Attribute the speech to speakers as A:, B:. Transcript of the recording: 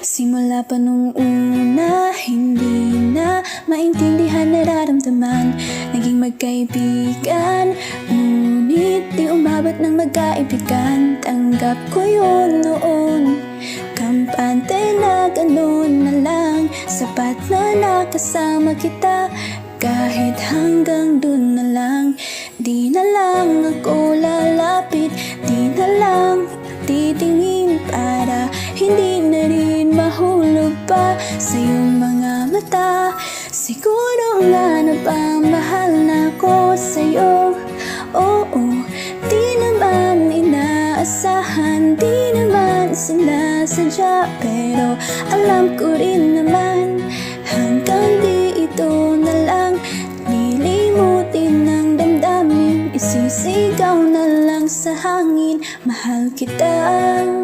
A: Simula pa nung una, hindi na maintindihan nararamdaman. Naging magkaibigan, ngunit di umabot ng magkaibigan. Tanggap ko yun noon, kampante na ganun na lang. Sapat na nakasama kita, kahit hanggang dun na lang. Di na lang ako lalapit, di na lang titingin para hindi na rin mahulog pa sa iyong mga mata. Siguro nga napamahal na ko sa'yo. Oo, di naman inaasahan, di naman sinasadya, pero alam ko rin naman hanggang dito na lang. Lilimutin ng damdamin, isisigaw na lang sa hangin, mahal kita.